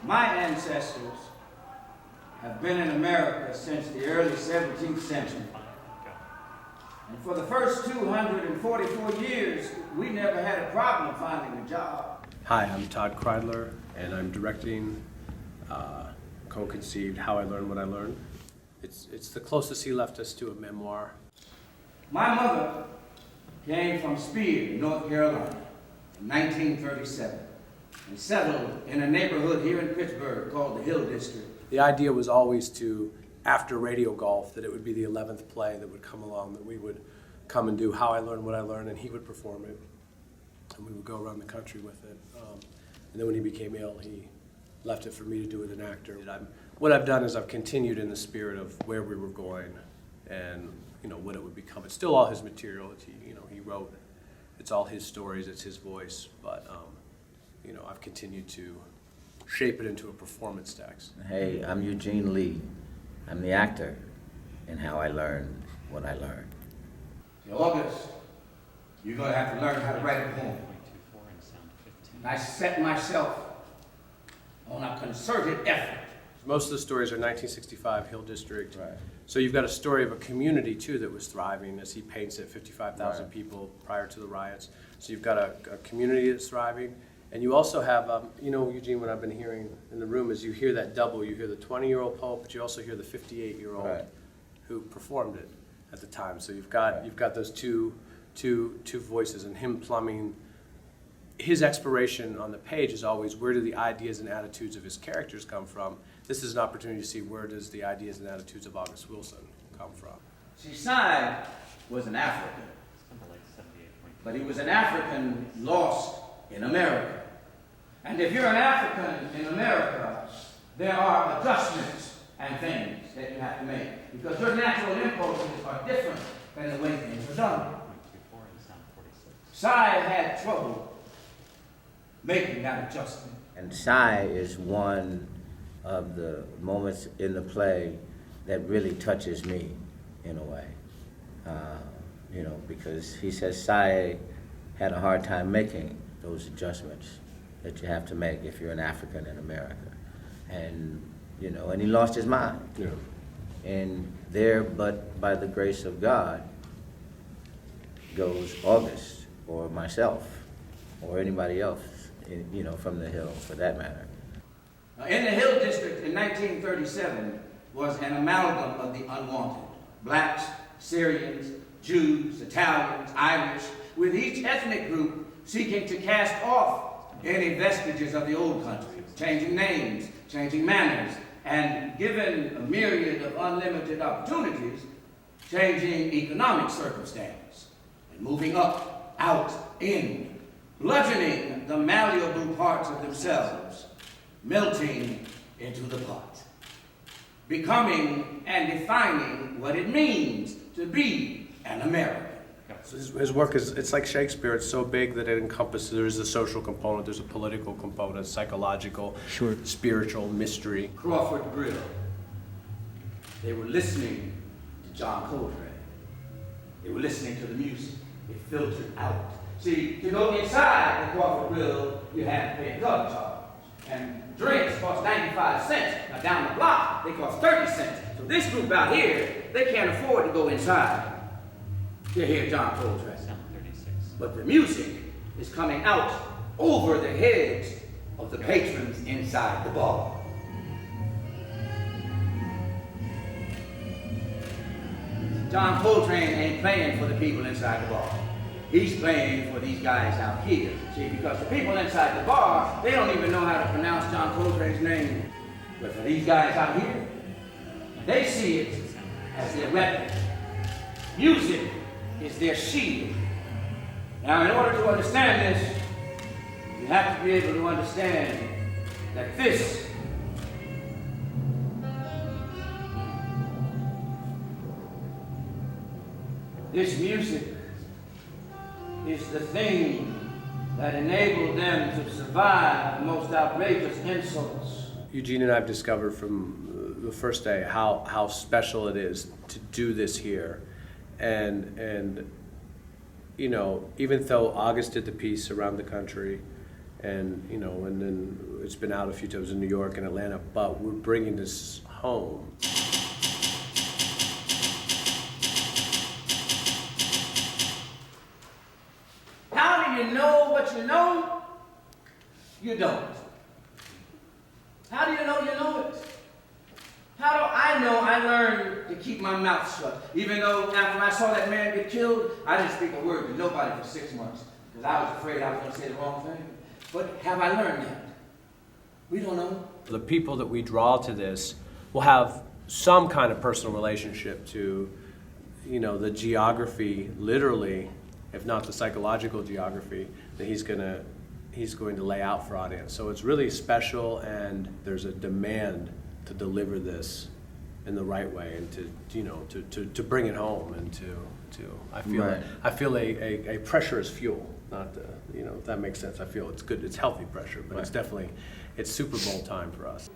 My ancestors have been in America since the early 17th century. And for the first 244 years, we never had a problem finding a job. Hi, I'm Todd Kreidler, and I'm directing co-conceived How I Learned What I Learned. It's the closest he left us to a memoir. My mother came from Spear, North Carolina, in 1937, and settled in a neighborhood here in Pittsburgh called the Hill District. The idea was always to, after Radio Golf, that it would be the 11th play that would come along, that we would come and do How I Learned What I Learned, and he would perform it, and we would go around the country with it. And then when he became ill, he left it for me to do with an actor. What I've done is I've continued in the spirit of where we were going and what it would become. It's still all his material. He wrote. It's all his stories. It's his voice. But I've continued to shape it into a performance text. Hey, I'm Eugene Lee. I'm the actor in How I Learned What I Learned. In August, you're going to have to learn how to write a poem. And I set myself on a concerted effort. Most of the stories are 1965 Hill District. Right. So you've got a story of a community, too, that was thriving, as he paints it, 55,000 Right. people prior to the riots. So you've got a community that's thriving. And you also have, Eugene, what I've been hearing in the room is you hear that double. You hear the 20-year-old poet, but you also hear the 58-year-old Right. who performed it at the time. So you've got those two voices, and him plumbing. His exploration on the page is always, where do the ideas and attitudes of his characters come from? This is an opportunity to see, where does the ideas and attitudes of August Wilson come from? See, Sy was an African, but he was an African lost in America. And if you're an African in America, there are adjustments and things that you have to make, because your natural impulses are different than the way things are done. Sy had trouble making that adjustment. And Sy is one of the moments in the play that really touches me in a way. Because he says Sy had a hard time making those adjustments that you have to make if you're an African in America. And he lost his mind. Yeah. And there, but by the grace of God, goes August, or myself, or anybody else, from the Hill, for that matter. Now, in the Hill District in 1937 was an amalgam of the unwanted. Blacks, Syrians, Jews, Italians, Irish, with each ethnic group seeking to cast off any vestiges of the old country, changing names, changing manners, and given a myriad of unlimited opportunities, changing economic circumstance, and moving up, out, in, bludgeoning the malleable parts of themselves, melting into the pot, becoming and defining what it means to be an American. So his work it's like Shakespeare. It's so big that it encompasses. There is a social component, there's a political component, psychological, spiritual, mystery. Crawford Grill. They were listening to John Coltrane. They were listening to the music. It filtered out. See, to go inside the Crawford Grill, you had to pay a cover charge. And drinks cost 95 cents. Now down the block, they cost 30 cents. So this group out here, they can't afford to go inside to hear John Coltrane. But the music is coming out over the heads of the patrons inside the bar. John Coltrane ain't playing for the people inside the bar. He's playing for these guys out here. See, because the people inside the bar, they don't even know how to pronounce John Coltrane's name. But for these guys out here, they see it as their weapon. Music is their shield. Now, in order to understand this, you have to be able to understand that this music is the thing that enabled them to survive the most outrageous insults. Eugene and I have discovered from the first day how special it is to do this here. And even though August did the piece around the country, And, you know, and then it's been out a few times in New York and Atlanta, but we're bringing this home. How do you know what you know? You don't. How do you know it? How do I know I learned to keep my mouth shut? Even though after I saw that man get killed, I didn't speak a word to nobody for 6 months because I was afraid I was going to say the wrong thing. But have I learned that? We don't know. The people that we draw to this will have some kind of personal relationship to, you know, the geography, literally, if not the psychological geography, that he's going to lay out for audience. So it's really special, and there's a demand to deliver this in the right way and to, you know, to bring it home and to I feel Right. I feel a pressure is fuel, not you know, if that makes sense. I feel it's good, it's healthy pressure, but it's Right. definitely, it's Super Bowl time for us.